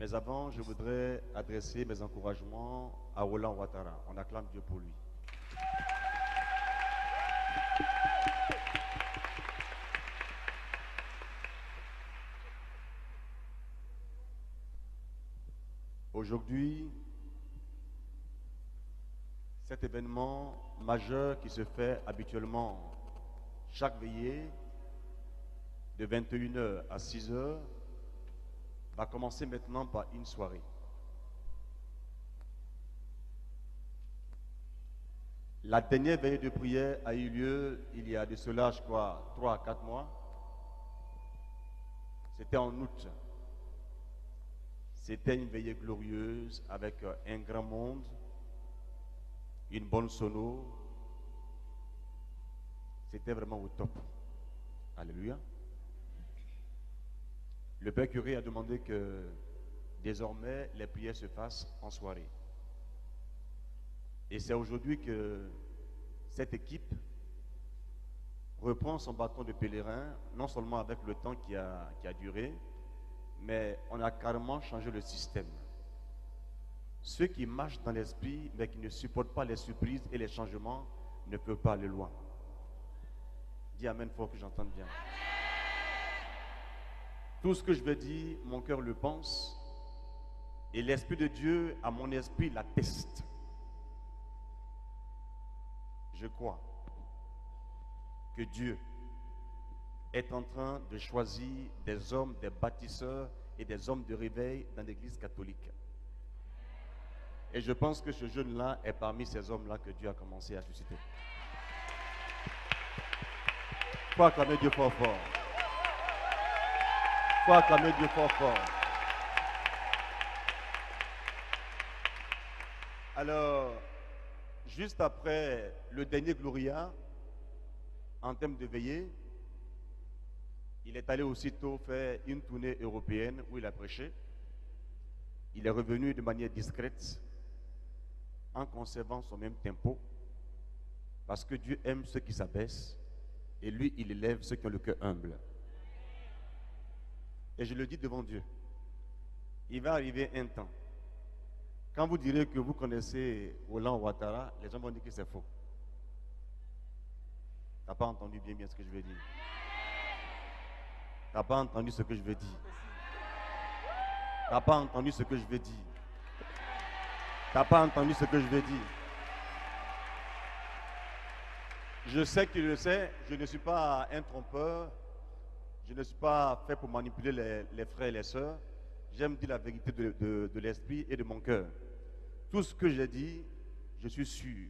Mais avant, je voudrais adresser mes encouragements à Roland Ouattara. On acclame Dieu pour lui. Aujourd'hui, cet événement majeur qui se fait habituellement chaque veillée de 21h à 6h va commencer maintenant par une soirée. La dernière veillée de prière a eu lieu il y a de cela, je crois, 3 à 4 mois. C'était en août. C'était une veillée glorieuse avec un grand monde, une bonne sono. C'était vraiment au top. Alléluia. Le père curé a demandé que désormais les prières se fassent en soirée. Et c'est aujourd'hui que cette équipe reprend son bâton de pèlerin, non seulement avec le temps qui a duré, mais on a carrément changé le système. Ceux qui marchent dans l'esprit, mais qui ne supportent pas les surprises et les changements, ne peuvent pas aller loin. Dis Amen fort que j'entende bien. Tout ce que je veux dire, mon cœur le pense, et l'Esprit de Dieu, à mon esprit, l'atteste. Je crois que Dieu est en train de choisir des hommes, des bâtisseurs et des hommes de réveil dans l'Église catholique. Et je pense que ce jeune-là est parmi ces hommes-là que Dieu a commencé à susciter. Il faut acclamer Dieu fort fort. Il faut acclamer Dieu fort fort. Alors, juste après le dernier Gloria, en termes de veillée, il est allé aussitôt faire une tournée européenne où il a prêché. Il est revenu de manière discrète, en conservant son même tempo, parce que Dieu aime ceux qui s'abaissent, et lui, il élève ceux qui ont le cœur humble. Et je le dis devant Dieu, il va arriver un temps, quand vous direz que vous connaissez Roland Ouattara, les gens vont dire que c'est faux. Tu n'as pas entendu bien ce que je veux dire. Tu n'as pas entendu ce que je veux dire. Tu n'as pas entendu ce que je veux dire. Tu n'as pas entendu ce que je veux dire. Je sais que tu le sais, je ne suis pas un trompeur. Je ne suis pas fait pour manipuler les frères et les sœurs. J'aime dire la vérité de l'esprit et de mon cœur. Tout ce que j'ai dit, je suis sûr,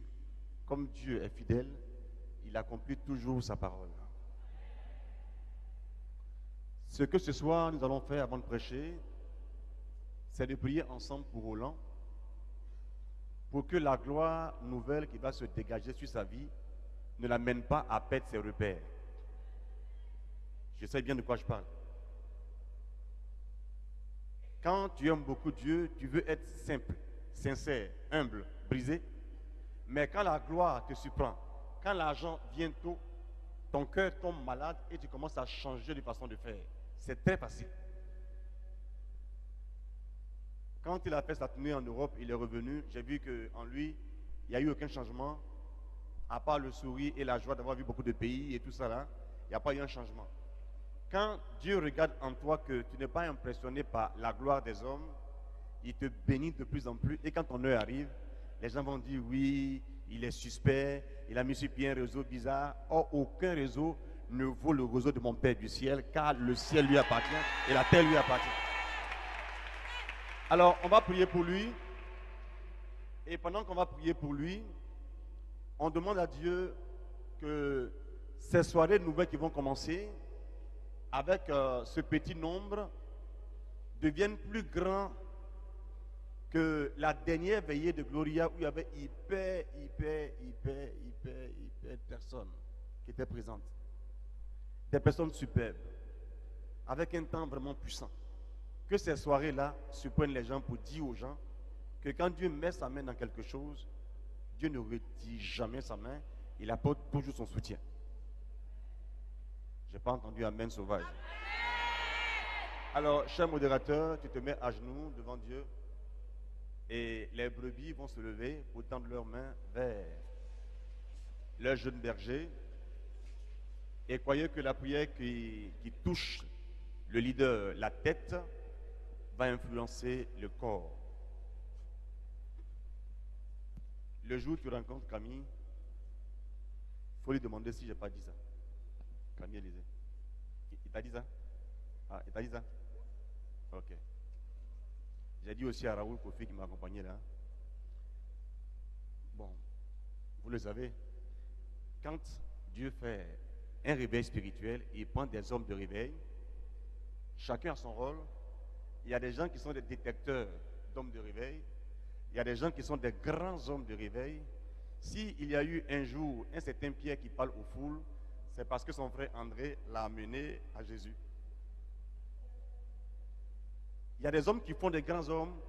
comme Dieu est fidèle, il accomplit toujours sa parole. Ce que ce soir nous allons faire avant de prêcher, c'est de prier ensemble pour Roland, pour que la gloire nouvelle qui va se dégager sur sa vie ne l'amène pas à perdre ses repères. Je sais bien de quoi je parle. Quand tu aimes beaucoup Dieu, tu veux être simple, sincère, humble, brisé. Mais quand la gloire te surprend, quand l'argent vient tôt, ton cœur tombe malade et tu commences à changer de façon de faire. C'est très facile. Quand il a fait sa tournée en Europe, il est revenu. J'ai vu qu'en lui, il n'y a eu aucun changement, à part le sourire et la joie d'avoir vu beaucoup de pays et tout ça là. Il n'y a pas eu un changement. Quand Dieu regarde en toi que tu n'es pas impressionné par la gloire des hommes, il te bénit de plus en plus. Et quand ton heure arrive, les gens vont dire oui, il est suspect, il a mis sur pied un réseau bizarre. Or, aucun réseau ne vaut le réseau de mon Père du ciel, car le ciel lui appartient et la terre lui appartient. Alors, on va prier pour lui. Et pendant qu'on va prier pour lui, on demande à Dieu que ces soirées nouvelles qui vont commencer, avec ce petit nombre, deviennent plus grands que la dernière veillée de Gloria où il y avait hyper personnes qui étaient présentes. Des personnes superbes, avec un temps vraiment puissant. Que ces soirées-là surprennent les gens pour dire aux gens que quand Dieu met sa main dans quelque chose, Dieu ne retire jamais sa main, il apporte toujours son soutien. Je n'ai pas entendu Amen sauvage. Alors, cher modérateur, tu te mets à genoux devant Dieu et les brebis vont se lever pour tendre leurs mains vers leur jeune berger. Et croyez que la prière qui touche le leader, la tête, va influencer le corps. Le jour où tu rencontres Camille, il faut lui demander si je n'ai pas dit ça. Camille Élysée. Il t'a dit ça? Ah, il t'a dit ça? Ok. J'ai dit aussi à Raoul Kofi qui m'a accompagné là. Bon, vous le savez, quand Dieu fait un réveil spirituel, il prend des hommes de réveil, chacun a son rôle. Il y a des gens qui sont des détecteurs d'hommes de réveil, il y a des gens qui sont des grands hommes de réveil. S'il y a eu un jour un certain Pierre qui parle aux foules, c'est parce que son frère André l'a amené à Jésus. Il y a des hommes qui font des grands hommes,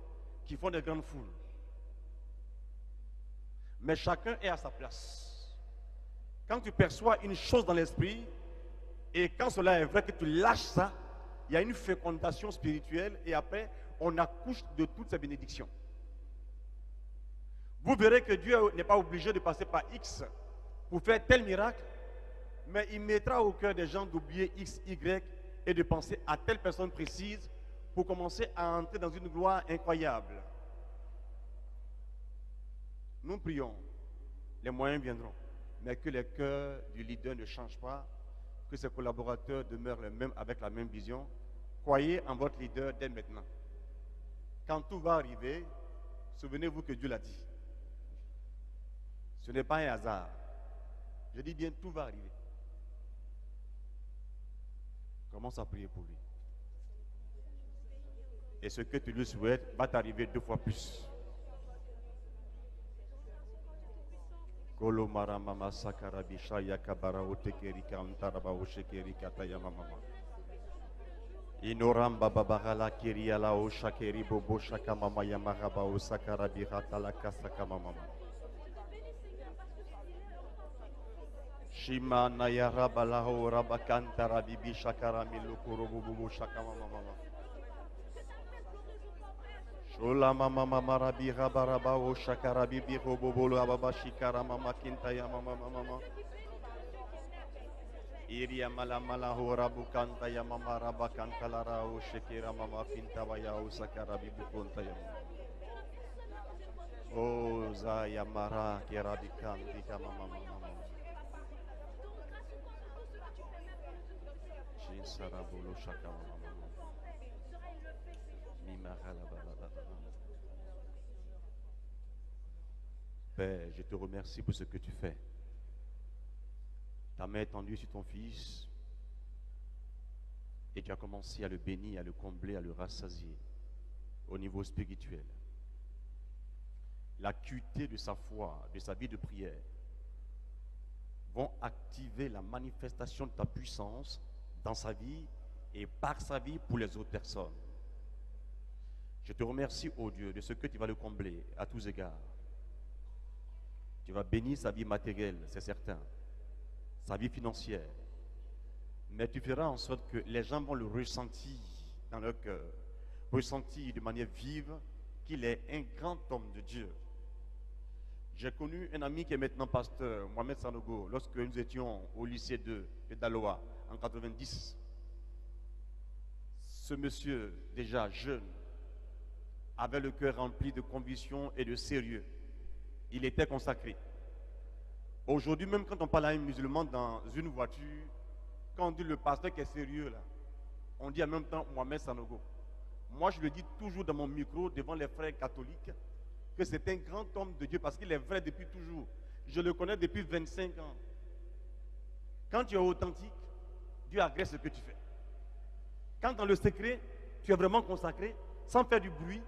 qui font des grandes foules. Mais chacun est à sa place. Quand tu perçois une chose dans l'esprit, et quand cela est vrai que tu lâches ça, il y a une fécondation spirituelle, et après, on accouche de toutes ces bénédictions. Vous verrez que Dieu n'est pas obligé de passer par X pour faire tel miracle, mais il mettra au cœur des gens d'oublier X, Y et de penser à telle personne précise pour commencer à entrer dans une gloire incroyable. Nous prions, les moyens viendront, mais que les cœurs du leader ne changent pas, que ses collaborateurs demeurent les mêmes avec la même vision. Croyez en votre leader dès maintenant. Quand tout va arriver, souvenez-vous que Dieu l'a dit. Ce n'est pas un hasard. Je dis bien, tout va arriver. Commence à prier pour lui. Et ce que tu lui souhaites va t'arriver 2 fois plus. Kolomara mama sakarabisha yakabara otekerika antaraba oshekerika tayamama. Inoramba babagala kiriala oshakeri bobo shakamama yamaraba osakarabirata la kasakamama. Shima nayaraba laho rabakanta rabibi shakarami lukurubu bubu shakamama. Shola mama mama rabi rabaraba o shakarabi biho bobolo ababa shikara mama kintaya mama mama. Iria mala mala ho rabukanta ya mama rabakanta lara o shekira mama kintawaya o sakarabi bukunta ya. O zaya mara kirabikanti kama mama mama. Shin sarabolo shakama mama. Père, je te remercie pour ce que tu fais. Ta main est tendue sur ton fils et tu as commencé à le bénir, à le combler, à le rassasier au niveau spirituel. L'acuité de sa foi, de sa vie de prière vont activer la manifestation de ta puissance dans sa vie et par sa vie pour les autres personnes. Je te remercie, ô Dieu, de ce que tu vas le combler à tous égards. Tu vas bénir sa vie matérielle, c'est certain, sa vie financière. Mais tu feras en sorte que les gens vont le ressentir dans leur cœur, ressentir de manière vive qu'il est un grand homme de Dieu. J'ai connu un ami qui est maintenant pasteur, Mohamed Sanogo, lorsque nous étions au lycée de Daloa en 90. Ce monsieur, déjà jeune, avait le cœur rempli de conviction et de sérieux. Il était consacré. Aujourd'hui, même quand on parle à un musulman dans une voiture, quand on dit le pasteur qui est sérieux, là, on dit en même temps Mohamed Sanogo. Moi, je le dis toujours dans mon micro devant les frères catholiques que c'est un grand homme de Dieu parce qu'il est vrai depuis toujours. Je le connais depuis 25 ans. Quand tu es authentique, Dieu agrée ce que tu fais. Quand dans le secret, tu es vraiment consacré, sans faire du bruit,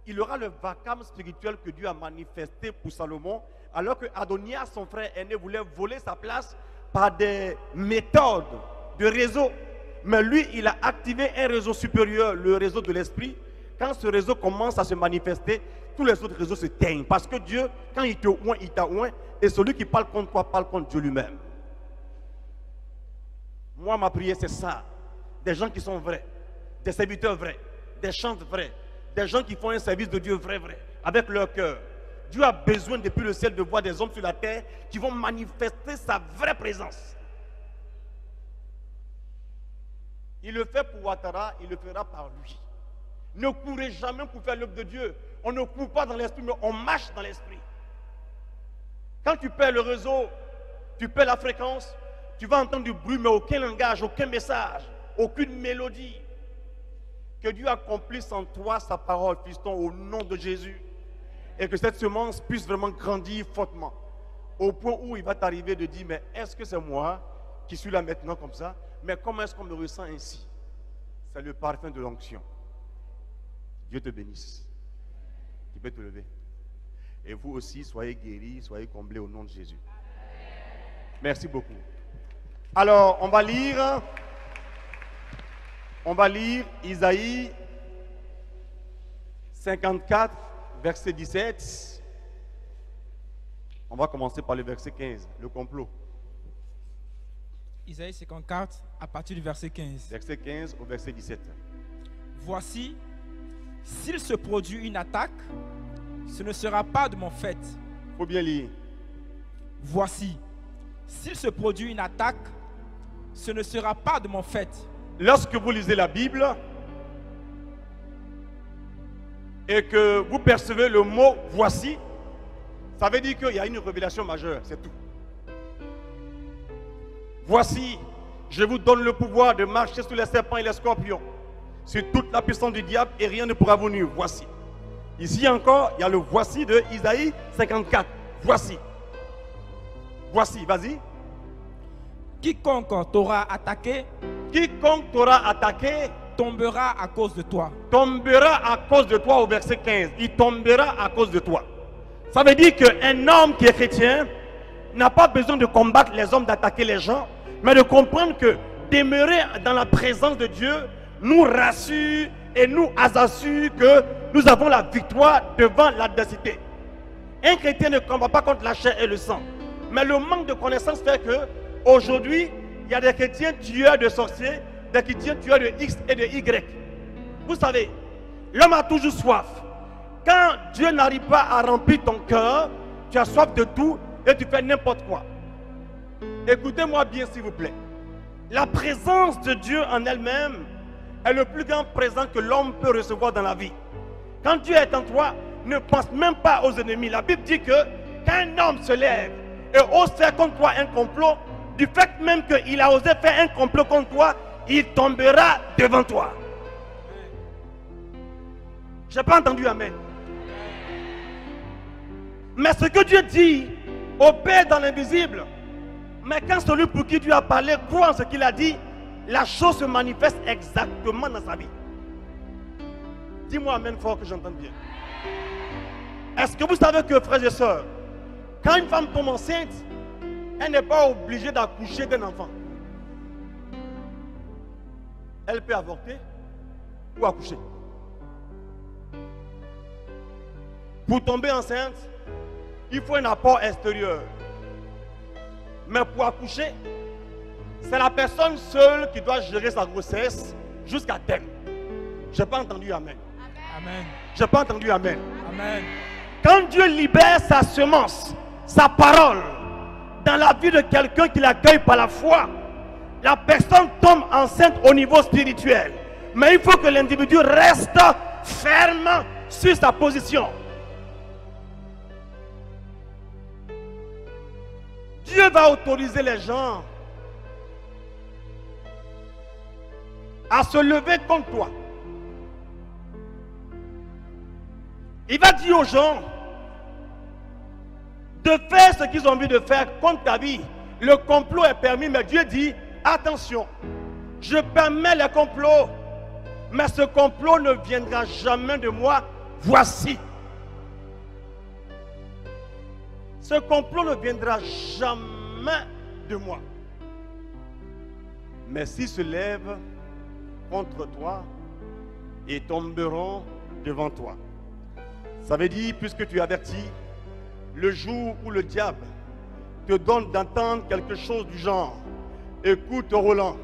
il aura le vacarme spirituel que Dieu a manifesté pour Salomon, alors que Adonias, son frère aîné, voulait voler sa place par des méthodes de réseau. Mais lui, il a activé un réseau supérieur, le réseau de l'esprit. Quand ce réseau commence à se manifester, tous les autres réseaux se teignent. Parce que Dieu, quand il te oint, il t'a oint. Et celui qui parle contre toi, parle contre Dieu lui-même. Moi, ma prière, c'est ça. Des gens qui sont vrais. des serviteurs vrais, des chantres vrais, des gens qui font un service de Dieu vrai, avec leur cœur. Dieu a besoin depuis le ciel de voir des hommes sur la terre qui vont manifester sa vraie présence. Il le fait pour Ouattara, il le fera par lui. Ne courez jamais pour faire l'œuvre de Dieu. On ne court pas dans l'esprit, mais on marche dans l'esprit. Quand tu perds le réseau, tu perds la fréquence, tu vas entendre du bruit, mais aucun langage, aucun message, aucune mélodie. Que Dieu accomplisse en toi sa parole, fiston, au nom de Jésus. Et que cette semence puisse vraiment grandir fortement. Au point où il va t'arriver de dire, mais est-ce que c'est moi qui suis là maintenant comme ça? Mais comment est-ce qu'on me ressent ainsi? C'est le parfum de l'onction. Dieu te bénisse. Tu peux te lever. Et vous aussi, soyez guéris, soyez comblés au nom de Jésus. Merci beaucoup. Alors, on va lire Isaïe 54, verset 17. On va commencer par le verset 15, le complot. Isaïe 54, à partir du verset 15. Verset 15 au verset 17. Voici, s'il se produit une attaque, ce ne sera pas de mon fait. Il faut bien lire. Voici, s'il se produit une attaque, ce ne sera pas de mon fait. Lorsque vous lisez la Bible et que vous percevez le mot « voici », ça veut dire qu'il y a une révélation majeure, c'est tout. Voici, je vous donne le pouvoir de marcher sur les serpents et les scorpions, sur toute la puissance du diable, et rien ne pourra vous nuire. Voici. Ici encore, il y a le voici de Isaïe 54. Voici. Voici, vas-y. Quiconque t'aura attaqué, tombera à cause de toi. Tombera à cause de toi au verset 15. Il tombera à cause de toi. Ça veut dire qu'un homme qui est chrétien n'a pas besoin de combattre les hommes, d'attaquer les gens, mais de comprendre que demeurer dans la présence de Dieu nous rassure et nous assure que nous avons la victoire devant l'adversité. Un chrétien ne combat pas contre la chair et le sang, mais le manque de connaissance fait que aujourd'hui, il y a des chrétiens tueurs de sorciers, des chrétiens tueurs de X et de Y. Vous savez, l'homme a toujours soif. Quand Dieu n'arrive pas à remplir ton cœur, tu as soif de tout et tu fais n'importe quoi. Écoutez-moi bien s'il vous plaît. La présence de Dieu en elle-même est le plus grand présent que l'homme peut recevoir dans la vie. Quand Dieu est en toi, ne pense même pas aux ennemis. La Bible dit que quand un homme se lève et ose faire contre toi un complot, du fait même qu'il a osé faire un complot contre toi, il tombera devant toi. Je n'ai pas entendu amen. Mais ce que Dieu dit opère dans l'invisible. Mais quand celui pour qui Dieu a parlé croit en ce qu'il a dit, la chose se manifeste exactement dans sa vie. Dis-moi amen fort que j'entende bien. Est-ce que vous savez que, frères et sœurs, quand une femme tombe enceinte, elle n'est pas obligée d'accoucher d'un enfant. Elle peut avorter ou accoucher. Pour tomber enceinte, il faut un apport extérieur. Mais pour accoucher, c'est la personne seule qui doit gérer sa grossesse jusqu'à terme. Je n'ai pas entendu amen. Amen. Je n'ai pas entendu amen. Amen. Quand Dieu libère sa semence, sa parole, dans la vie de quelqu'un qui l'accueille par la foi, la personne tombe enceinte au niveau spirituel. Mais il faut que l'individu reste ferme sur sa position. Dieu va autoriser les gens à se lever contre toi. Il va dire aux gens de faire ce qu'ils ont envie de faire contre ta vie. Le complot est permis, mais Dieu dit, attention, je permets les complots, mais ce complot ne viendra jamais de moi. Voici. Ce complot ne viendra jamais de moi. Mais s'ils se lèvent contre toi, ils tomberont devant toi. Ça veut dire, puisque tu es averti, le jour où le diable te donne d'entendre quelque chose du genre, écoute Roland,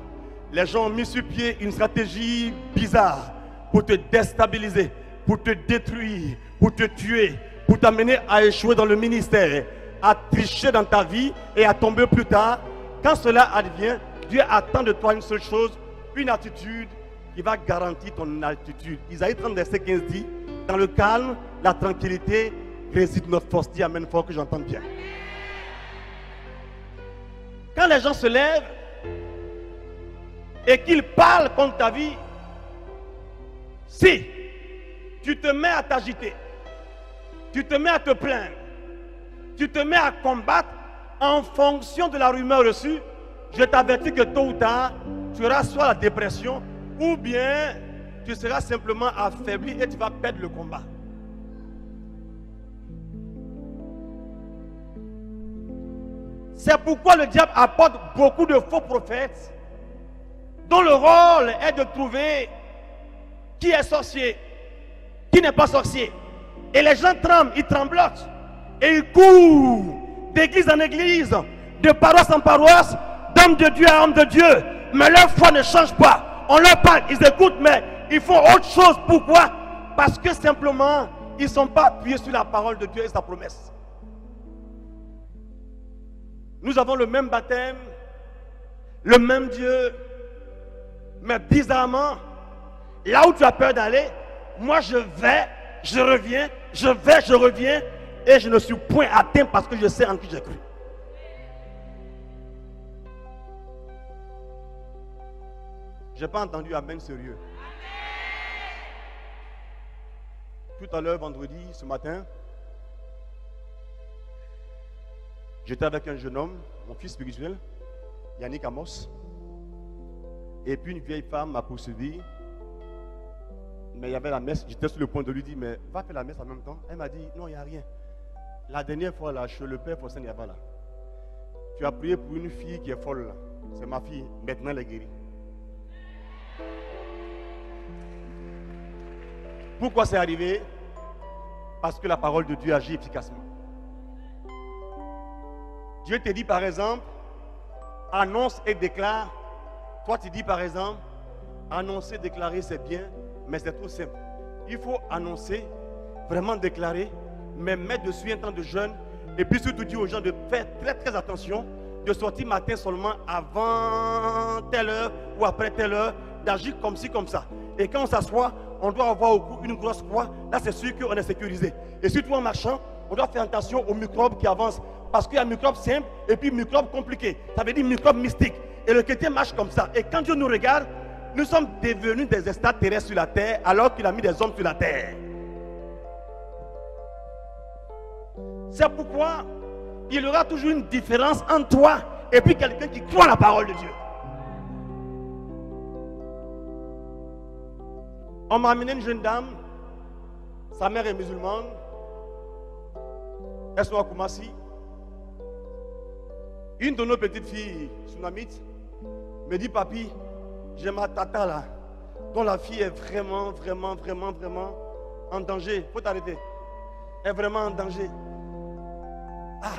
les gens ont mis sur pied une stratégie bizarre pour te déstabiliser, pour te détruire, pour te tuer, pour t'amener à échouer dans le ministère, à tricher dans ta vie et à tomber plus tard. Quand cela advient, Dieu attend de toi une seule chose, une attitude qui va garantir ton altitude. Isaïe 30, verset 15 dit, dans le calme, la tranquillité réside notre force. Dis amen fort que j'entende bien. Quand les gens se lèvent et qu'ils parlent contre ta vie, si tu te mets à t'agiter, tu te mets à te plaindre, tu te mets à combattre en fonction de la rumeur reçue, je t'avertis que tôt ou tard, tu auras soit la dépression ou bien tu seras simplement affaibli et tu vas perdre le combat. C'est pourquoi le diable apporte beaucoup de faux prophètes dont le rôle est de trouver qui est sorcier, qui n'est pas sorcier. Et les gens tremblent, ils tremblotent. Et ils courent d'église en église, de paroisse en paroisse, d'homme de Dieu à homme de Dieu. Mais leur foi ne change pas. On leur parle, ils écoutent, mais ils font autre chose. Pourquoi? Parce que simplement, ils ne sont pas appuyés sur la parole de Dieu et sa promesse. Nous avons le même baptême, le même Dieu, mais bizarrement, là où tu as peur d'aller, moi je vais, je reviens, je vais, je reviens, et je ne suis point atteint parce que je sais en qui j'ai cru. Je n'ai pas entendu amen sérieux. Tout à l'heure, vendredi, ce matin, j'étais avec un jeune homme, mon fils spirituel, Yannick Amos. Et puis une vieille femme m'a poursuivi. Mais il y avait la messe. J'étais sur le point de lui dire, mais va faire la messe en même temps. Elle m'a dit, non, il n'y a rien. La dernière fois, là, chez le père Fossin, il n'y a pas là. Tu as prié pour une fille qui est folle là. C'est ma fille. Maintenant, elle est guérie. Pourquoi c'est arrivé? Parce que la parole de Dieu agit efficacement. Dieu te dit par exemple, annonce et déclare. Toi tu dis par exemple, annoncer, déclarer c'est bien, mais c'est trop simple. Il faut annoncer, vraiment déclarer, mais mettre dessus un temps de jeûne. Et puis surtout dire aux gens de faire très très attention, de sortir matin seulement avant telle heure ou après telle heure, d'agir comme ci, comme ça. Et quand on s'assoit, on doit avoir au cou une grosse croix. Là c'est sûr qu'on est sécurisé. Et surtout en marchant, on doit faire attention aux microbes qui avancent. Parce qu'il y a microbes simples et puis microbes compliqués. Ça veut dire microbes mystiques. Et le chrétien marche comme ça. Et quand Dieu nous regarde, nous sommes devenus des extraterrestres sur la terre alors qu'il a mis des hommes sur la terre. C'est pourquoi il y aura toujours une différence entre toi et puis quelqu'un qui croit la parole de Dieu. On m'a amené une jeune dame. Sa mère est musulmane. Elle soit à Koumassi. Une de nos petites filles sunamites me dit, papi, j'ai ma tata là, dont la fille est vraiment en danger. Faut t'arrêter. Elle est vraiment en danger. Ah.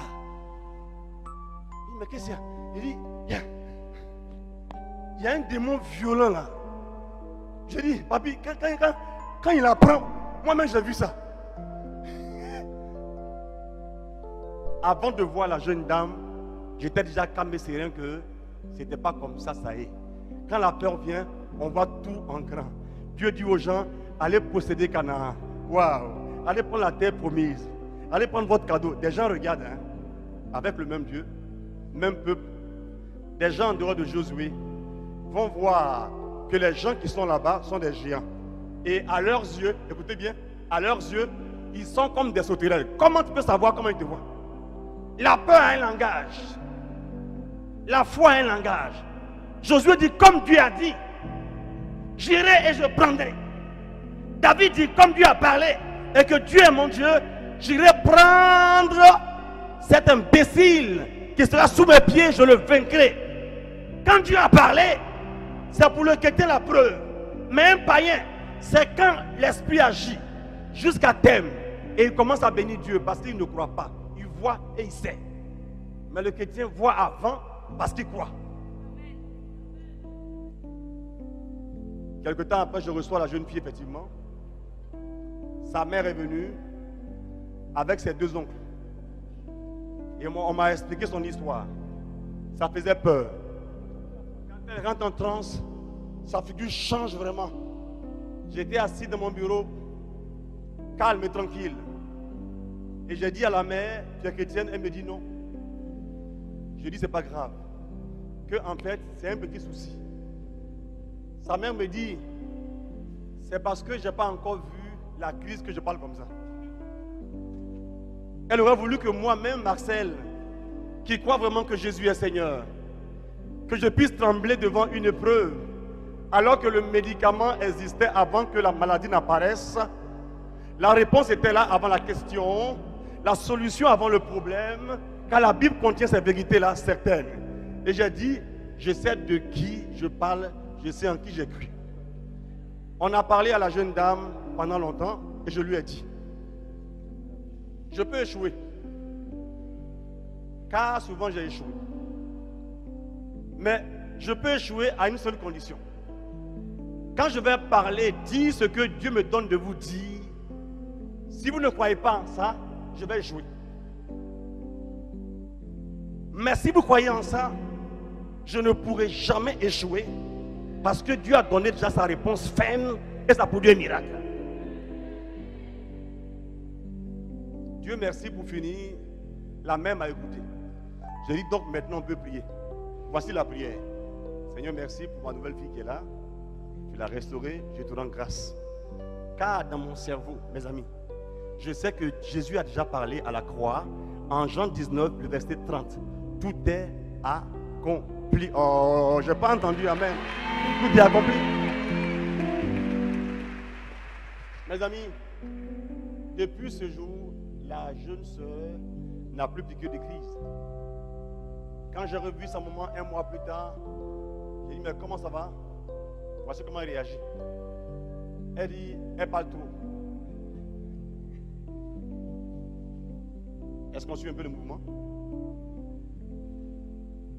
Mais qu'est-ce qu'il y a? Il dit, il y a un démon violent là. Je dis, papi, quand il apprend, moi-même j'ai vu ça. Avant de voir la jeune dame, j'étais déjà calme et serein que ce n'était pas comme ça, ça y est. Quand la peur vient, on voit tout en grand. Dieu dit aux gens, allez posséder Canaan. Waouh! Allez prendre la terre promise. Allez prendre votre cadeau. Des gens regardent, hein, avec le même Dieu, même peuple. Des gens en dehors de Josué vont voir que les gens qui sont là-bas sont des géants. Et à leurs yeux, écoutez bien, à leurs yeux, ils sont comme des sauterelles. Comment tu peux savoir comment ils te voient? La peur a un langage. La foi a un langage. Josué dit, comme Dieu a dit, j'irai et je prendrai. David dit, comme Dieu a parlé, et que Dieu est mon Dieu, j'irai prendre cet imbécile qui sera sous mes pieds, je le vaincrai. Quand Dieu a parlé, c'est pour le chrétien la preuve. Mais un païen, c'est quand l'esprit agit jusqu'à terme. Et il commence à bénir Dieu parce qu'il ne croit pas. Il voit et il sait. Mais le chrétien voit avant parce qu'il croit. Quelque temps après, je reçois la jeune fille, effectivement. Sa mère est venue avec ses 2 oncles. Et on m'a expliqué son histoire. Ça faisait peur. Quand elle rentre en transe, sa figure change vraiment. J'étais assis dans mon bureau, calme et tranquille. Et j'ai dit à la mère, tu es chrétienne? Elle me dit non. Je dis, c'est pas grave. Que en fait, c'est un petit souci. Sa mère me dit, c'est parce que je n'ai pas encore vu la crise que je parle comme ça. Elle aurait voulu que moi-même, Marcel, qui croit vraiment que Jésus est Seigneur, que je puisse trembler devant une épreuve, alors que le médicament existait avant que la maladie n'apparaisse. La réponse était là avant la question, la solution avant le problème, car la Bible contient ces vérités-là certaines. Et j'ai dit, je sais de qui je parle, je sais en qui j'ai cru. On a parlé à la jeune dame pendant longtemps et je lui ai dit, je peux échouer, car souvent j'ai échoué. Mais je peux échouer à une seule condition. Quand je vais parler, dire ce que Dieu me donne de vous dire, si vous ne croyez pas en ça, je vais échouer. Mais si vous croyez en ça, je ne pourrai jamais échouer parce que Dieu a donné déjà sa réponse ferme et ça produit un miracle. Dieu merci pour finir. La mère m'a écouté. J'ai dit donc maintenant on peut prier. Voici la prière. Seigneur, merci pour ma nouvelle fille qui est là. Tu l'as restaurée, je te rends grâce. Car dans mon cerveau, mes amis, je sais que Jésus a déjà parlé à la croix en Jean 19, le verset 30. Tout est accompli. Oh, je n'ai pas entendu, amen. Tout est accompli. Mes amis, depuis ce jour, la jeune sœur n'a plus piqué de crise. Quand j'ai revu sa maman 1 mois plus tard, j'ai dit, mais comment ça va? Voici comment elle réagit. Elle dit, elle parle trop. Est-ce qu'on suit un peu le mouvement?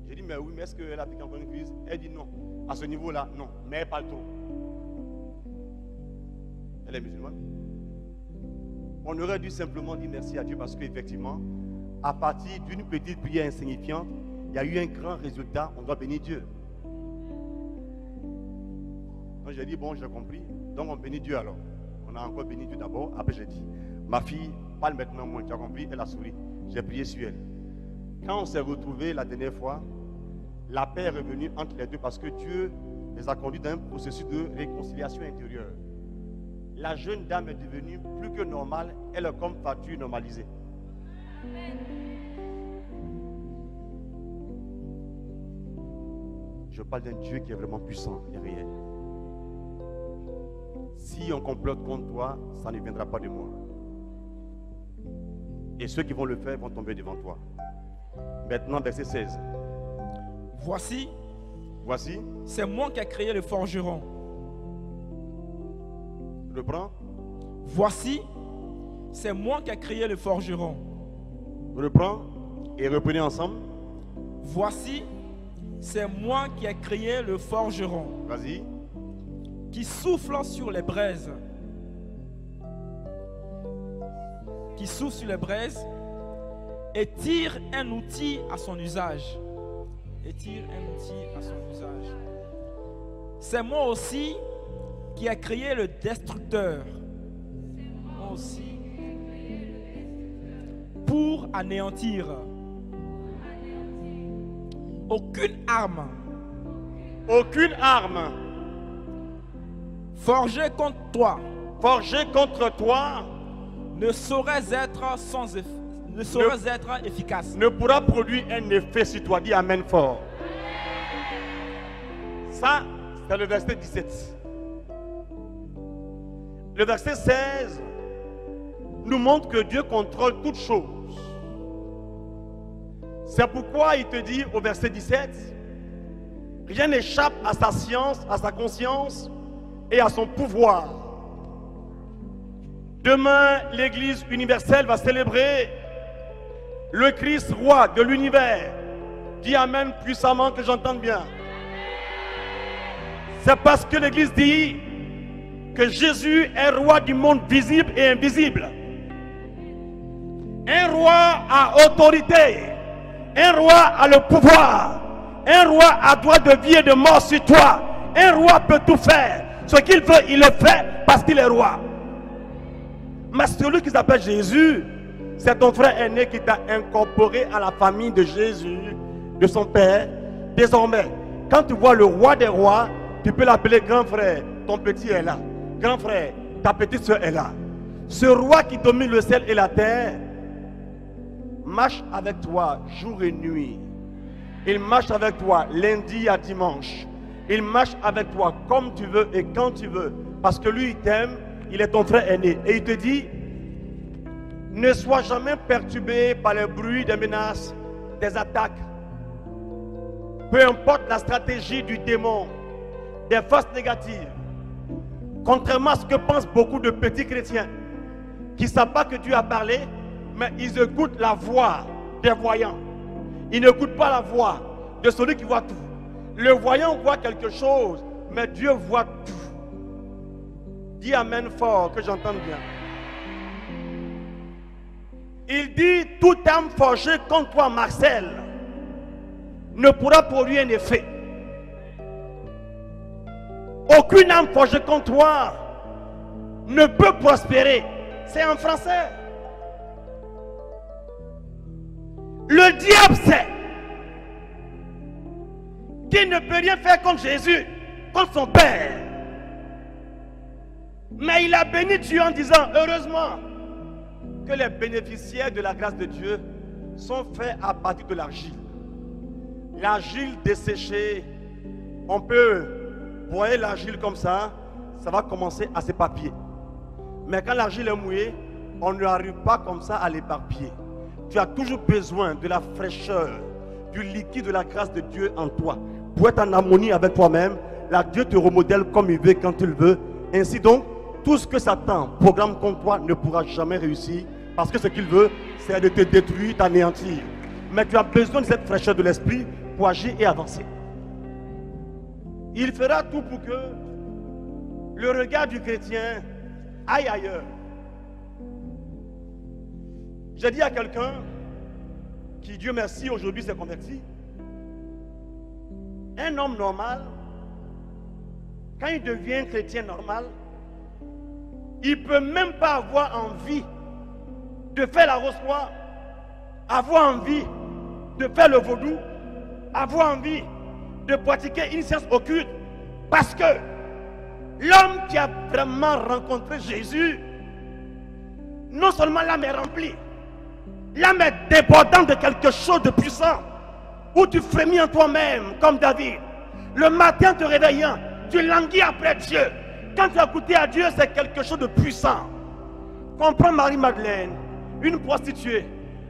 J'ai dit, mais oui, mais est-ce qu'elle a piqué encore une crise? Elle dit non. À ce niveau-là, non. Mais elle parle trop. Elle est musulmane. On aurait dû simplement dire merci à Dieu parce qu'effectivement, à partir d'une petite prière insignifiante, il y a eu un grand résultat. On doit bénir Dieu. Donc j'ai dit, bon, j'ai compris. Donc on bénit Dieu alors. On a encore béni Dieu d'abord. Après j'ai dit, ma fille, parle maintenant moins. Tu as compris? Elle a souri. J'ai prié sur elle. Quand on s'est retrouvés la dernière fois, la paix est revenue entre les deux parce que Dieu les a conduits dans un processus de réconciliation intérieure. La jeune dame est devenue plus que normale. Elle est comme Fatou normalisée. Je parle d'un Dieu qui est vraiment puissant et réel. Si on complote contre toi, ça ne viendra pas de moi. Et ceux qui vont le faire vont tomber devant toi. Maintenant, verset 16. Voici, c'est moi qui ai créé le forgeron. Reprends. Voici, c'est moi qui ai créé le forgeron. Reprends et reprenez ensemble. Voici, c'est moi qui ai créé le forgeron. Vas-y. Qui souffle sur les braises. Qui souffle sur les braises et tire un outil à son usage. C'est moi aussi qui a créé le destructeur. Moi aussi. Pour anéantir. Aucune arme forgée contre toi ne saurait être sans effet. Ne saurait être efficace. Ne pourra produire un effet sur toi. Dis amen fort. Ça, c'est le verset 17. Le verset 16 nous montre que Dieu contrôle toutes choses. C'est pourquoi il te dit au verset 17, rien n'échappe à sa science, à sa conscience et à son pouvoir. Demain, l'Église universelle va célébrer le Christ roi de l'univers. Dis amen puissamment que j'entende bien. C'est parce que l'Église dit que Jésus est roi du monde visible et invisible. Un roi a autorité. Un roi a le pouvoir. Un roi a droit de vie et de mort sur toi. Un roi peut tout faire. Ce qu'il veut, il le fait parce qu'il est roi. Mais celui qui s'appelle Jésus, c'est ton frère aîné qui t'a incorporé à la famille de Jésus, de son père. Désormais, quand tu vois le roi des rois, tu peux l'appeler grand frère. Ton petit est là. Grand frère, ta petite soeur est là. Ce roi qui domine le ciel et la terre marche avec toi jour et nuit. Il marche avec toi lundi à dimanche. Il marche avec toi comme tu veux et quand tu veux. Parce que lui, il t'aime, il est ton frère aîné. Et il te dit, ne sois jamais perturbé par les bruits des menaces, des attaques. Peu importe la stratégie du démon, des forces négatives. Contrairement à ce que pensent beaucoup de petits chrétiens qui ne savent pas que Dieu a parlé, mais ils écoutent la voix des voyants. Ils n'écoutent pas la voix de celui qui voit tout. Le voyant voit quelque chose, mais Dieu voit tout. Dis amen fort, que j'entende bien. Il dit, toute âme forgée contre toi, Marcel, ne pourra produire un effet. Aucune âme forgée contre toi ne peut prospérer. C'est en français. Le diable sait qu'il ne peut rien faire contre Jésus, contre son Père. Mais il a béni Dieu en disant, heureusement que les bénéficiaires de la grâce de Dieu sont faits à partir de l'argile. L'argile desséchée, on peut broyer l'argile comme ça, ça va commencer à s'éparpiller. Mais quand l'argile est mouillée, on ne arrive pas comme ça à l'éparpiller. Tu as toujours besoin de la fraîcheur, du liquide de la grâce de Dieu en toi. Pour être en harmonie avec toi-même, là Dieu te remodèle comme il veut, quand il veut. Ainsi donc, tout ce que Satan programme contre toi ne pourra jamais réussir. Parce que ce qu'il veut, c'est de te détruire, t'anéantir. Mais tu as besoin de cette fraîcheur de l'esprit pour agir et avancer. Il fera tout pour que le regard du chrétien aille ailleurs. J'ai dit à quelqu'un qui, Dieu merci, aujourd'hui s'est converti. Un homme normal, quand il devient chrétien normal, il ne peut même pas avoir envie de faire la rose-croix, avoir envie de faire le vaudou, avoir envie de pratiquer une science occulte. Parce que l'homme qui a vraiment rencontré Jésus, non seulement l'âme est remplie, l'âme est débordante de quelque chose de puissant, où tu frémis en toi-même comme David. Le matin te réveillant, tu languis après Dieu. Quand tu as goûté à Dieu, c'est quelque chose de puissant. Comprends Marie-Madeleine, une prostituée,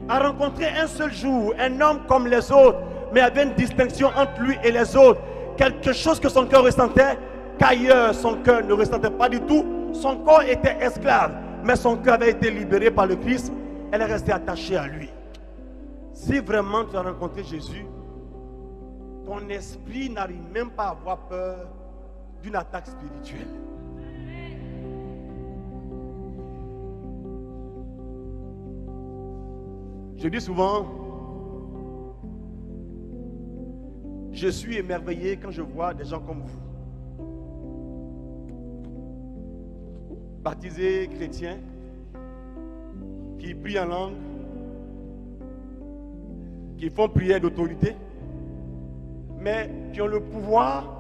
a rencontré un seul jour un homme comme les autres, mais avait une distinction entre lui et les autres. Quelque chose que son cœur ressentait, qu'ailleurs son cœur ne ressentait pas du tout. Son corps était esclave, mais son cœur avait été libéré par le Christ. Elle est restée attachée à lui. Si vraiment tu as rencontré Jésus, ton esprit n'arrive même pas à avoir peur d'une attaque spirituelle. Je dis souvent, je suis émerveillé quand je vois des gens comme vous, baptisés chrétiens, qui prient en langue, qui font prière d'autorité, mais qui ont le pouvoir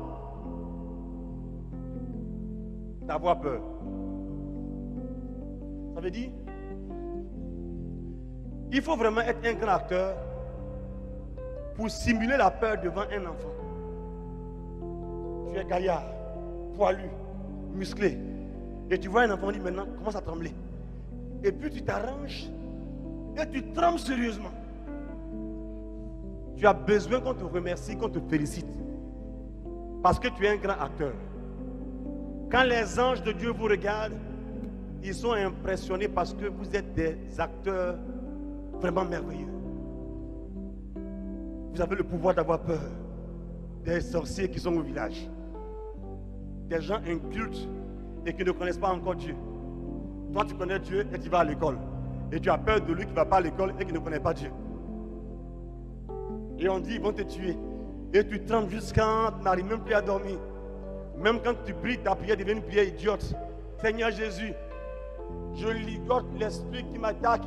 d'avoir peur. Ça veut dire, il faut vraiment être un grand acteur pour simuler la peur devant un enfant. Tu es gaillard, poilu, musclé, et tu vois un enfant dire maintenant, commence à trembler. Et puis tu t'arranges et tu trembles sérieusement. Tu as besoin qu'on te remercie, qu'on te félicite. Parce que tu es un grand acteur. Quand les anges de Dieu vous regardent, ils sont impressionnés parce que vous êtes des acteurs vraiment merveilleux. Vous avez le pouvoir d'avoir peur des sorciers qui sont au village. des gens incultes et qui ne connaissent pas encore Dieu. Toi, tu connais Dieu et tu vas à l'école. Et tu as peur de lui qui ne va pas à l'école et qui ne connaît pas Dieu. Et on dit, ils vont te tuer. Et tu trembles jusqu'à tu n'arrives même plus à dormir. Même quand tu pries, ta prière devient une prière idiote. Seigneur Jésus, je ligote l'esprit qui m'attaque.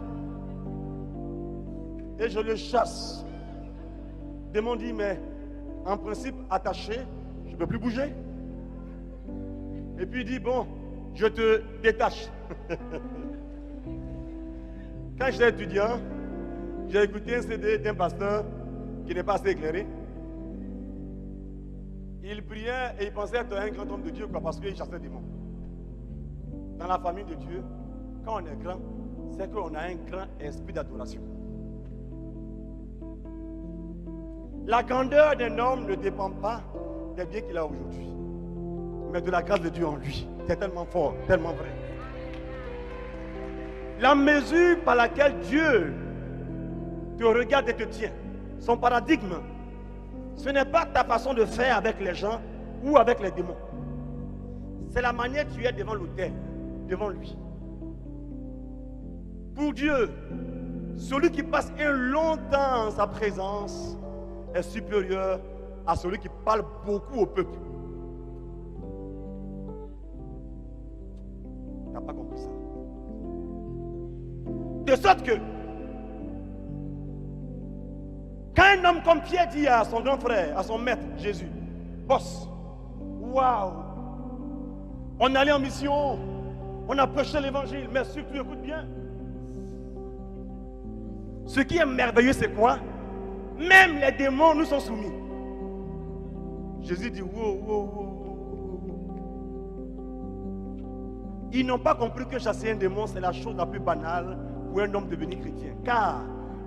Et je le chasse. Le démon dit, mais en principe, attaché, je ne peux plus bouger. Et puis il dit, bon, je te détache. Quand j'étais étudiant, j'ai écouté un CD d'un pasteur qui n'est pas assez éclairé. Il priait et il pensait être un grand homme de Dieu parce qu'il chassait des démons. Dans la famille de Dieu, quand on est grand, c'est qu'on a un grand esprit d'adoration. La grandeur d'un homme ne dépend pas des biens qu'il a aujourd'hui, mais de la grâce de Dieu en lui. C'est tellement fort, tellement vrai. La mesure par laquelle Dieu te regarde et te tient, son paradigme, ce n'est pas ta façon de faire avec les gens ou avec les démons. C'est la manière dont tu es devant l'autel, devant lui. Pour Dieu, celui qui passe un long temps en sa présence est supérieur à celui qui parle beaucoup au peuple. Tu n'as pas compris ça. De sorte que, quand un homme comme Pierre dit à son grand frère, à son maître Jésus, boss, waouh, on est allé en mission, on a prêché l'évangile, mais surtout écoute bien. Ce qui est merveilleux, c'est quoi? Même les démons nous sont soumis. Jésus dit, wow. Ils n'ont pas compris que chasser un démon, c'est la chose la plus banale pour un homme devenir chrétien. Car,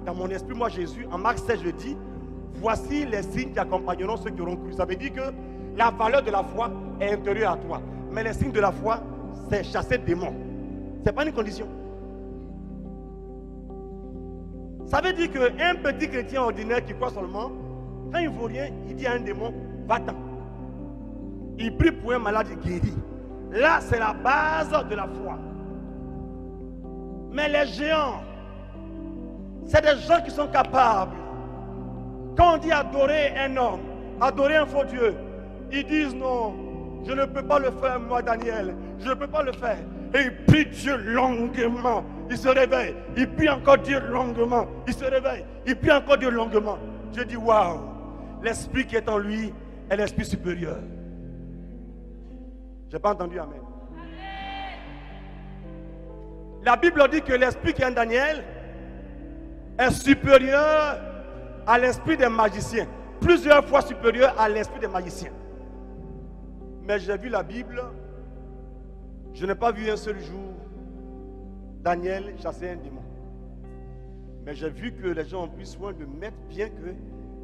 dans mon esprit, moi, Jésus, en Marc 16, je dis, voici les signes qui accompagneront ceux qui auront cru. Ça veut dire que la valeur de la foi est intérieure à toi. Mais les signes de la foi, c'est chasser le démon. Ce n'est pas une condition. Ça veut dire qu'un petit chrétien ordinaire qui croit seulement, quand il ne vaut rien, il dit à un démon, va-t'en. Il prie pour un malade, il guérit. Là, c'est la base de la foi. Mais les géants, c'est des gens qui sont capables. Quand on dit adorer un homme, adorer un faux Dieu, ils disent non, je ne peux pas le faire, moi Daniel, je ne peux pas le faire. Et il prie Dieu longuement, il se réveille, il prie encore Dieu longuement, il se réveille, il prie encore Dieu longuement. Je dis waouh, l'esprit qui est en lui est l'esprit supérieur. Je n'ai pas entendu amen. La Bible dit que l'esprit qui est en Daniel est supérieur à l'esprit des magiciens, plusieurs fois supérieur à l'esprit des magiciens. Mais j'ai vu la Bible, je n'ai pas vu un seul jour Daniel chasser un démon. Mais j'ai vu que les gens ont pris soin de mettre bien que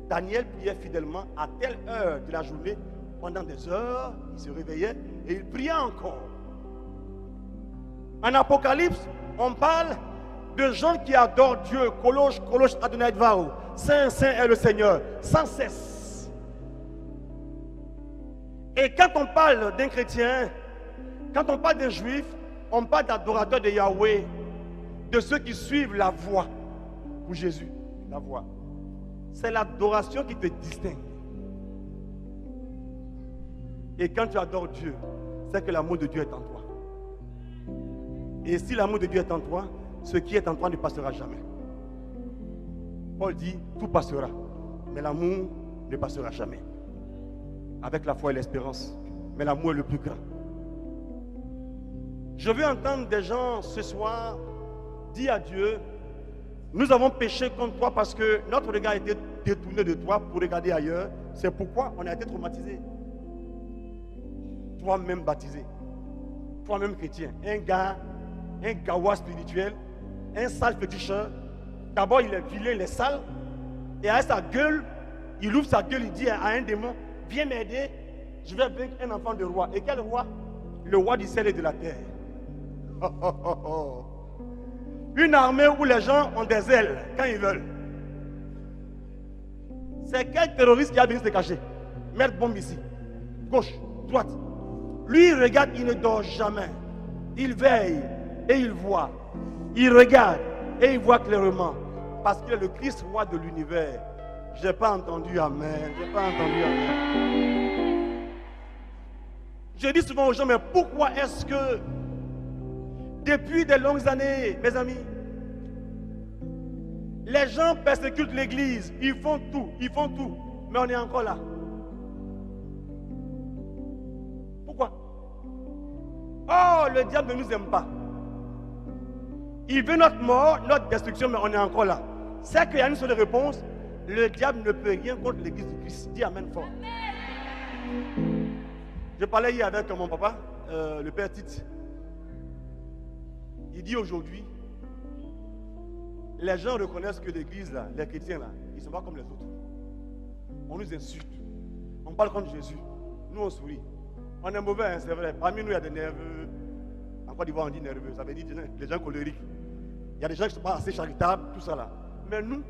Daniel priait fidèlement à telle heure de la journée. Pendant des heures, il se réveillait et il priait encore. En Apocalypse, on parle de gens qui adorent Dieu. Kolosh, Kolosh, Adonai Dvao. Saint, Saint est le Seigneur, sans cesse. Et quand on parle d'un chrétien, quand on parle d'un juif, on parle d'adorateurs de Yahweh, de ceux qui suivent la voie pour Jésus. La voie. C'est l'adoration qui te distingue. Et quand tu adores Dieu, c'est que l'amour de Dieu est en toi. Et si l'amour de Dieu est en toi, ce qui est en toi ne passera jamais. Paul dit, tout passera, mais l'amour ne passera jamais. Avec la foi et l'espérance, mais l'amour est le plus grand. Je veux entendre des gens ce soir dire à Dieu, nous avons péché contre toi parce que notre regard a été détourné de toi pour regarder ailleurs. C'est pourquoi on a été traumatisé. Toi-même baptisé, toi-même chrétien, un gawa spirituel, un sale féticheur. D'abord il est vilain, il est sale, et avec sa gueule, il ouvre sa gueule, il dit à un démon, viens m'aider, je vais vaincre un enfant de roi. Et quel roi? Le roi du ciel et de la terre. Une armée où les gens ont des ailes quand ils veulent. C'est quel terroriste qui a venu se cacher? Mettre bombe ici, gauche, droite. Lui, il regarde, il ne dort jamais. Il veille et il voit. Il regarde et il voit clairement. Parce qu'il est le Christ roi de l'univers. Je n'ai pas entendu amen. Je n'ai pas entendu amen. Je dis souvent aux gens, mais pourquoi est-ce que depuis de longues années, mes amis, les gens persécutent l'église, ils font tout, mais on est encore là. Pourquoi? Oh, le diable ne nous aime pas. Il veut notre mort, notre destruction, mais on est encore là. C'est qu'il y a une seule réponse. Le diable ne peut rien contre l'église du Christ. Dis amen fort. Je parlais hier avec mon papa, le père Tite. Il dit aujourd'hui, les gens reconnaissent que l'église, là, les chrétiens, là, ils ne sont pas comme les autres. On nous insulte. On parle comme Jésus. Nous, on sourit. On est mauvais, hein, c'est vrai. Parmi nous, il y a des nerveux. En Côte d'Ivoire, on dit nerveux. Ça veut dire les gens colériques. Il y a des gens qui ne sont pas assez charitables, tout ça là. Mais nous,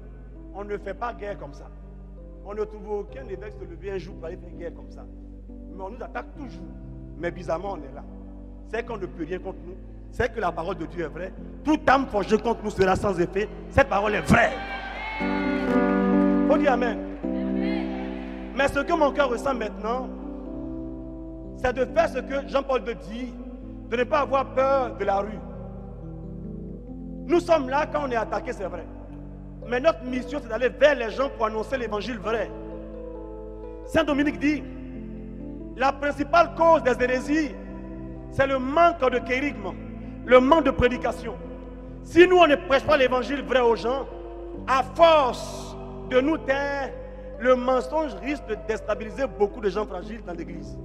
on ne fait pas guerre comme ça. On ne trouve aucun évêque se lever un jour pour aller faire guerre comme ça. Mais on nous attaque toujours. Mais bizarrement, on est là. C'est qu'on ne peut rien contre nous. C'est que la parole de Dieu est vraie. Toute âme forgée contre nous sera sans effet. Cette parole est vraie. Faut dire amen. Mais ce que mon cœur ressent maintenant, c'est de faire ce que Jean-Paul II dit, de ne pas avoir peur de la rue. Nous sommes là quand on est attaqué, c'est vrai. Mais notre mission, c'est d'aller vers les gens pour annoncer l'évangile vrai. Saint Dominique dit, la principale cause des hérésies, c'est le manque de kérigme, le manque de prédication. Si nous, on ne prêche pas l'évangile vrai aux gens, à force de nous taire, le mensonge risque de déstabiliser beaucoup de gens fragiles dans l'église.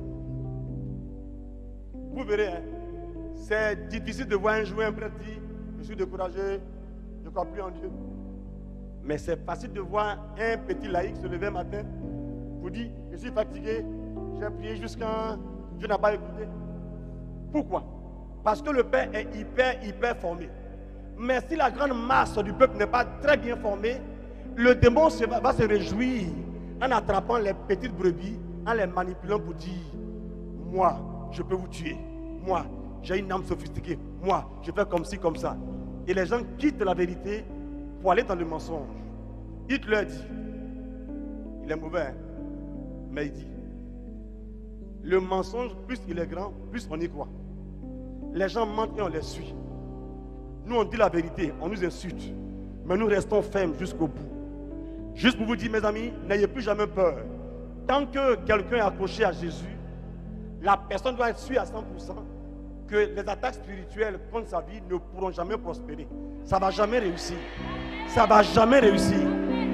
Vous verrez, hein, c'est difficile de voir un jour un prêtre dire, je suis découragé, je ne crois plus en Dieu. Mais c'est facile de voir un petit laïc se lever un matin, vous dire, je suis fatigué, j'ai prié jusqu'à Dieu n'a pas écouté. Pourquoi? Parce que le Père est hyper formé. Mais si la grande masse du peuple n'est pas très bien formée, le démon va se réjouir en attrapant les petites brebis, en les manipulant pour dire, moi, je peux vous tuer. Moi, j'ai une âme sophistiquée. Moi, je fais comme ci, comme ça. Et les gens quittent la vérité pour aller dans le mensonge. Hitler dit, il est mauvais, hein? Mais il dit, le mensonge, plus il est grand, plus on y croit. Les gens mentent et on les suit. Nous, on dit la vérité, on nous insulte. Mais nous restons fermes jusqu'au bout. Juste pour vous dire, mes amis, n'ayez plus jamais peur. Tant que quelqu'un est accroché à Jésus, la personne doit être sûre à 100% que les attaques spirituelles contre sa vie ne pourront jamais prospérer. Ça ne va jamais réussir. Ça ne va jamais réussir.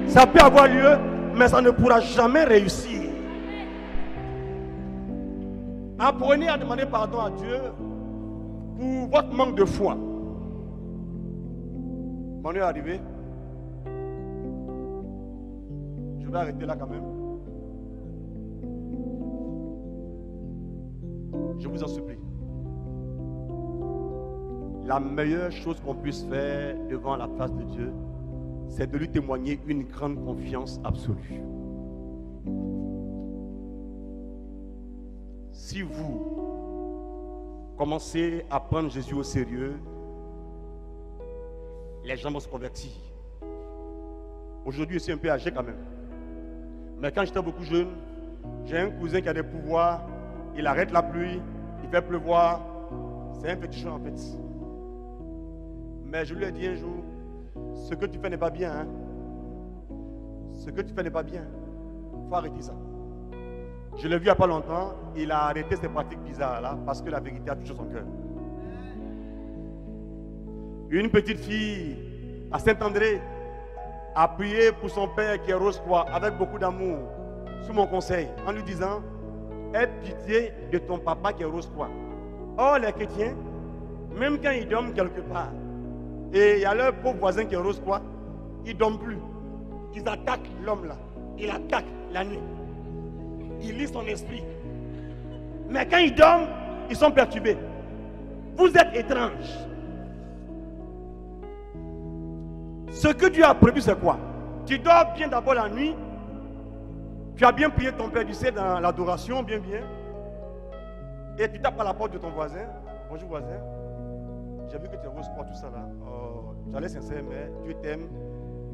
Ça peut avoir lieu, mais ça ne pourra jamais réussir. Apprenez à demander pardon à Dieu pour votre manque de foi. Mon heure est arrivée. Je vais arrêter là quand même. Je vous en supplie. La meilleure chose qu'on puisse faire devant la face de Dieu, c'est de lui témoigner une grande confiance absolue. Si vous commencez à prendre Jésus au sérieux, les gens vont se convertir. Aujourd'hui, je suis un peu âgé quand même. Mais quand j'étais beaucoup jeune, j'ai un cousin qui a des pouvoirs. Il arrête la pluie, il fait pleuvoir. C'est un petit en fait. Mais je lui ai dit un jour, ce que tu fais n'est pas bien. Hein? Ce que tu fais n'est pas bien. Il faut arrêter ça. Je l'ai vu il n'y a pas longtemps, il a arrêté ces pratiques bizarres là parce que la vérité a touché son cœur. Une petite fille à Saint-André a prié pour son père qui est Rose-Croix avec beaucoup d'amour sous mon conseil en lui disant, aie pitié de ton papa qui est Rose-Croix. Or les chrétiens, même quand ils dorment quelque part, et il y a leur pauvre voisin qui est Rose-Croix, ils ne dorment plus. Ils attaquent l'homme là, ils attaquent la nuit. Ils lisent son esprit. Mais quand ils dorment, ils sont perturbés. Vous êtes étranges. Ce que Dieu a prévu, c'est quoi? Tu dors bien d'abord la nuit. Tu as bien prié ton Père du ciel dans l'adoration, bien. Et tu tapes à la porte de ton voisin. Bonjour voisin. J'ai vu que tu es au sport, tout ça là. J'allais sincère, mais Dieu t'aime.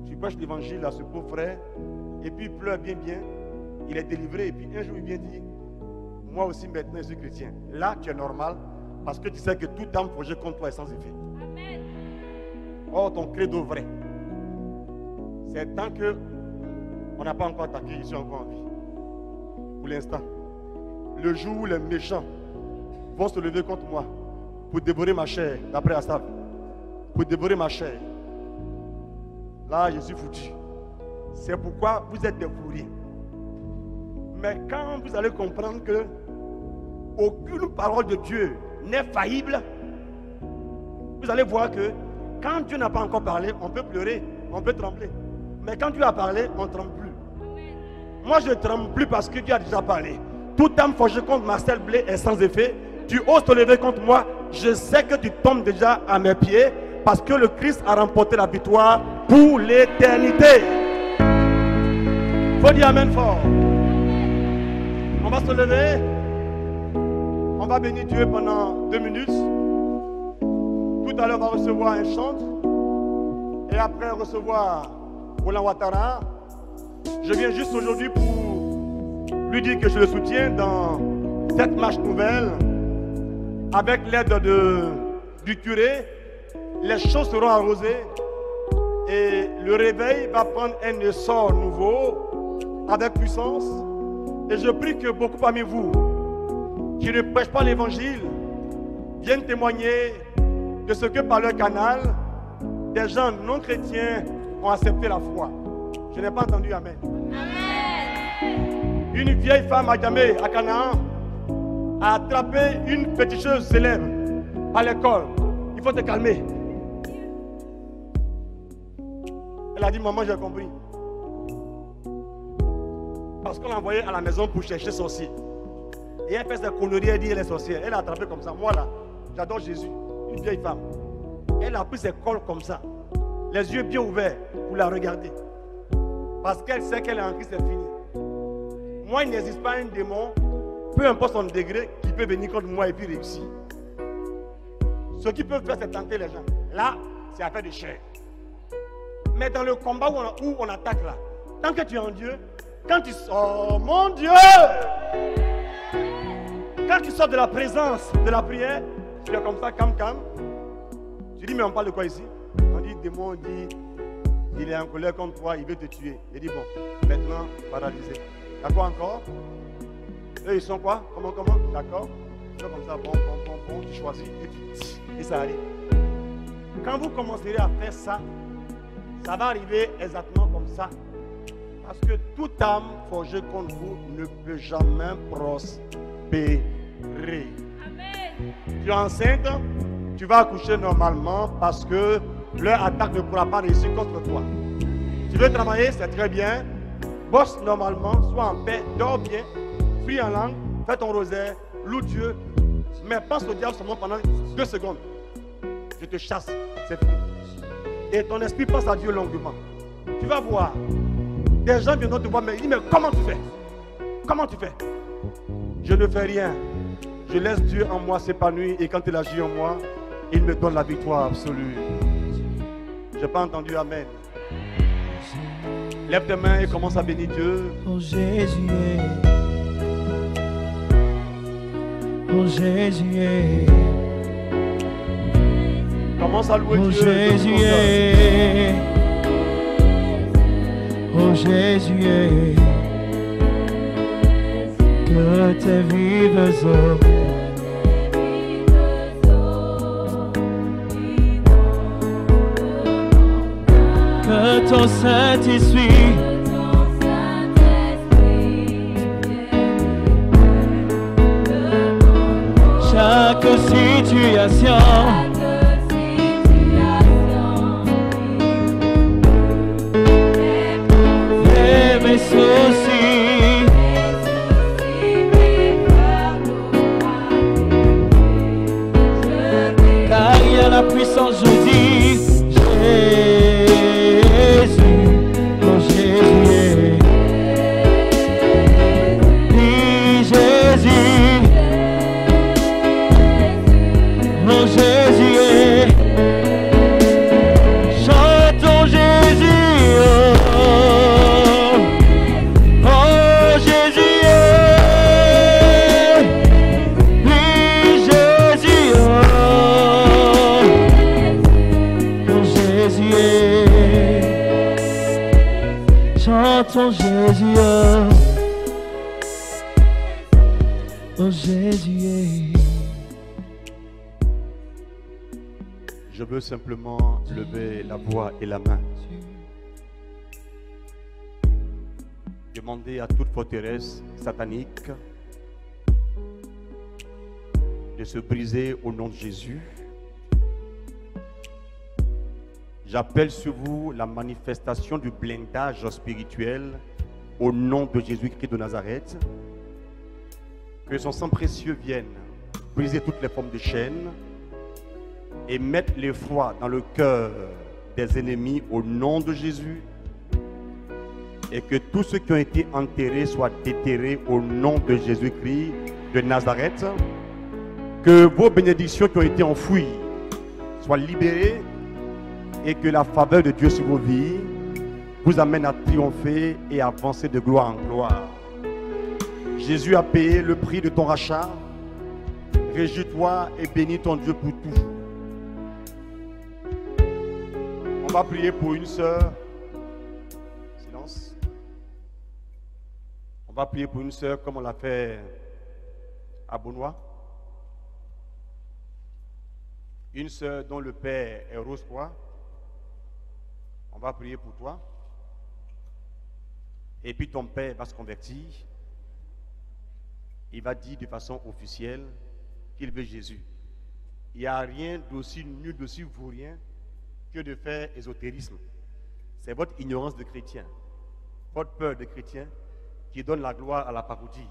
Tu prêches l'évangile à ce pauvre frère. Et puis il pleure bien. Il est délivré. Et puis un jour il vient dire, moi aussi maintenant je suis chrétien. Là tu es normal. Parce que tu sais que toute âme forgée contre toi est sans effet. Amen. Or ton credo vrai, c'est tant que on n'a pas encore attaqué, je suis encore en vie. Pour l'instant. Le jour où les méchants vont se lever contre moi pour dévorer ma chair, d'après Asaph, pour dévorer ma chair, là je suis foutu. C'est pourquoi vous êtes des fourriers. Mais quand vous allez comprendre que aucune parole de Dieu n'est faillible, vous allez voir que quand Dieu n'a pas encore parlé, on peut pleurer, on peut trembler. Mais quand Dieu a parlé, on ne tremble plus. Moi je ne tremble plus parce que Dieu a déjà parlé. Toute âme forgée contre Marcel Blé est sans effet. Tu oses te lever contre moi, je sais que tu tombes déjà à mes pieds parce que le Christ a remporté la victoire pour l'éternité. Faut dire amen fort. On va se lever. On va bénir Dieu pendant 2 minutes. Tout à l'heure, on va recevoir un chant. Et après recevoir Roland Ouattara. Je viens juste aujourd'hui pour lui dire que je le soutiens dans cette marche nouvelle. Avec l'aide du curé, les choses seront arrosées. Et le réveil va prendre un essor nouveau, avec puissance. Et je prie que beaucoup parmi vous, qui ne prêchent pas l'évangile, viennent témoigner de ce que par leur canal, des gens non chrétiens ont accepté la foi. Je n'ai pas entendu amen. Amen. Une vieille femme à Djamé, à Canaan, a attrapé une féticheuse célèbre à l'école. Il faut te calmer. Elle a dit, maman, j'ai compris. Parce qu'on l'a envoyée à la maison pour chercher sorcier. Et elle fait ses conneries, elle dit elle est sorcière. Elle a attrapé comme ça. Moi là, j'adore Jésus. Une vieille femme. Elle a pris ses cols comme ça. Les yeux bien ouverts pour la regarder. Parce qu'elle sait qu'elle est en Christ, c'est fini. Moi, il n'existe pas un démon, peu importe son degré, qui peut venir contre moi et puis réussir. Ce qu'ils peuvent faire, c'est tenter les gens. Là, c'est affaire de chair. Mais dans le combat où on attaque là, tant que tu es en Dieu, quand tu sors, oh mon Dieu! Quand tu sors de la présence de la prière, tu es comme ça, calme. Tu dis, mais on parle de quoi ici? On dit, démon, il est en colère contre toi, il veut te tuer. Il dit, bon, maintenant, paralysé. D'accord encore? Eux, ils sont quoi? Comment? D'accord? Tu fais comme ça, bon, tu choisis, et ça arrive. Quand vous commencerez à faire ça, ça va arriver exactement comme ça. Parce que toute âme forgée contre vous ne peut jamais prospérer. Amen. Tu es enceinte, tu vas accoucher normalement parce que leur attaque ne pourra pas réussir contre toi. Tu veux travailler, c'est très bien. Bosse normalement, sois en paix, dors bien, prie en langue, fais ton rosaire, loue Dieu. Mais pense au diable seulement pendant 2 secondes. Je te chasse, c'est fini. Et ton esprit pense à Dieu longuement. Tu vas voir. Des gens viendront te voir, mais ils disent, mais comment tu fais? Comment tu fais? Je ne fais rien. Je laisse Dieu en moi s'épanouir et quand il agit en moi, il me donne la victoire absolue. Je n'ai pas entendu amen. Lève tes mains et commence à bénir Dieu. Oh Jésus, oh Jésus, commence à louer oh Dieu. Jésus, oh Jésus, que tes vives eaux que ton Saint-Esprit chaque situation et mes soucis car il y a la puissance, je dis Jésus, oh Jésus, dis Jésus, ton Jésus. Oh Jésus. Je veux simplement lever la voix et la main. Demander à toute forteresse satanique de se briser au nom de Jésus. J'appelle sur vous la manifestation du blindage spirituel au nom de Jésus-Christ de Nazareth. Que son sang précieux vienne briser toutes les formes de chaînes et mettre l'effroi dans le cœur des ennemis au nom de Jésus. Et que tous ceux qui ont été enterrés soient déterrés au nom de Jésus-Christ de Nazareth. Que vos bénédictions qui ont été enfouies soient libérées et que la faveur de Dieu sur vos vies vous amène à triompher et à avancer de gloire en gloire. Jésus a payé le prix de ton rachat. Réjouis-toi et bénis ton Dieu pour toujours. On va prier pour une sœur. Silence. On va prier pour une sœur comme on l'a fait à Beaunois. Une sœur dont le père est Rose-Croix. On va prier pour toi. Et puis ton père va se convertir. Il va dire de façon officielle qu'il veut Jésus. Il n'y a rien d'aussi nul, d'aussi vaurien que de faire ésotérisme. C'est votre ignorance de chrétien, votre peur de chrétien qui donne la gloire à la parodie.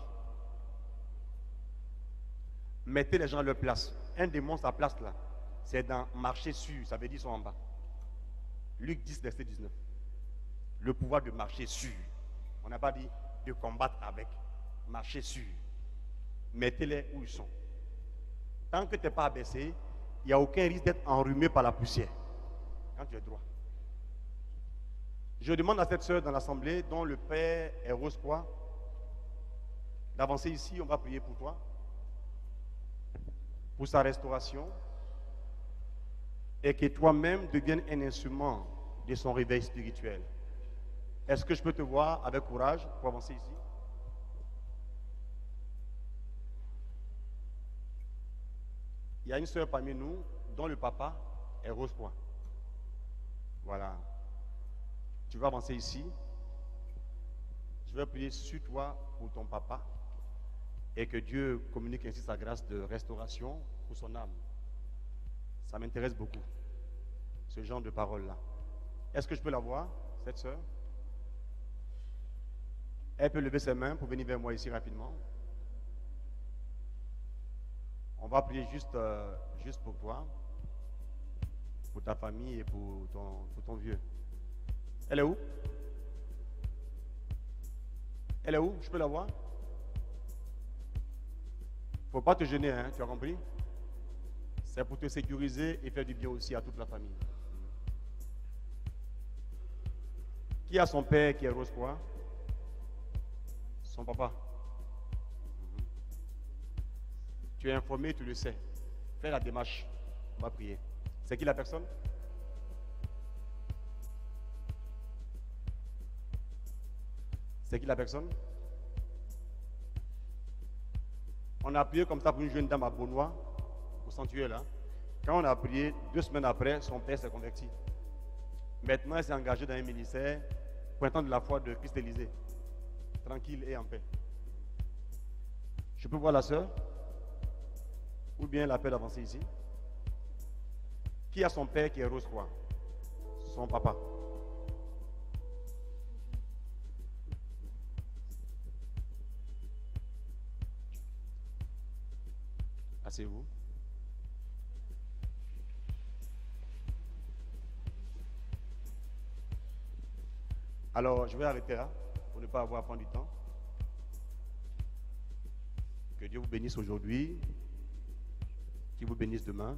Mettez les gens à leur place. Un démon, sa place là, c'est dans marcher sur, ça veut dire ils sont en bas. Luc 10, verset 19. Le pouvoir de marcher sur. On n'a pas dit de combattre avec. Marcher sur. Mettez-les où ils sont. Tant que tu n'es pas abaissé, il n'y a aucun risque d'être enrhumé par la poussière. Quand tu es droit. Je demande à cette sœur dans l'assemblée, dont le père est Rose-Croix, d'avancer ici. On va prier pour toi, pour sa restauration, et que toi-même deviennes un instrument de son réveil spirituel. Est-ce que je peux te voir avec courage pour avancer ici? Il y a une sœur parmi nous dont le papa est Rose-Croix. Voilà. Tu vas avancer ici. Je vais prier sur toi pour ton papa et que Dieu communique ainsi sa grâce de restauration pour son âme. Ça m'intéresse beaucoup, ce genre de parole-là. Est-ce que je peux la voir, cette sœur? Elle peut lever ses mains pour venir vers moi ici rapidement. On va prier juste pour toi, pour ta famille et pour ton vieux. Elle est où? Elle est où? Je peux la voir? Il ne faut pas te gêner, hein, tu as compris? C'est pour te sécuriser et faire du bien aussi à toute la famille. Qui a son père qui est Rose-Croix? Son papa. Tu es informé, tu le sais. Fais la démarche. On va prier. C'est qui la personne? C'est qui la personne? On a prié comme ça pour une jeune dame à Beaunois, au sanctuaire là. Quand on a prié, 2 semaines après, son père s'est converti. Maintenant, elle s'est engagée dans un ministère pointant de la foi de Christ Élysée. Tranquille et en paix. Je peux voir la sœur? Ou bien la paix d'avancer ici? Qui a son père qui est Rose-Croix? Son papa. Asseyez-vous. Alors, je vais arrêter là pour ne pas avoir à prendre du temps. Que Dieu vous bénisse aujourd'hui, qu'il vous bénisse demain,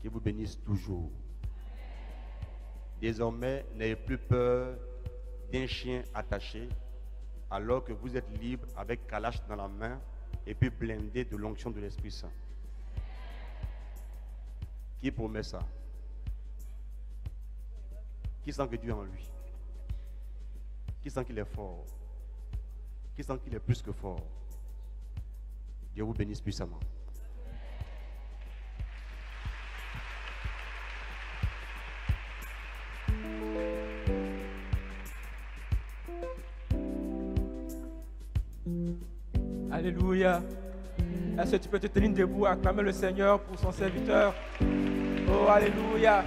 qu'il vous bénisse toujours. Désormais, n'ayez plus peur d'un chien attaché, alors que vous êtes libre avec Kalash dans la main et puis blindé de l'onction de l'Esprit Saint. Qui promet ça? Qui sent que Dieu est en lui? Qui sent qu'il est fort? Qui sent qu'il est plus que fort? Dieu vous bénisse puissamment. Alléluia. Est-ce que tu peux te tenir debout, acclamer le Seigneur pour son serviteur? Oh, alléluia.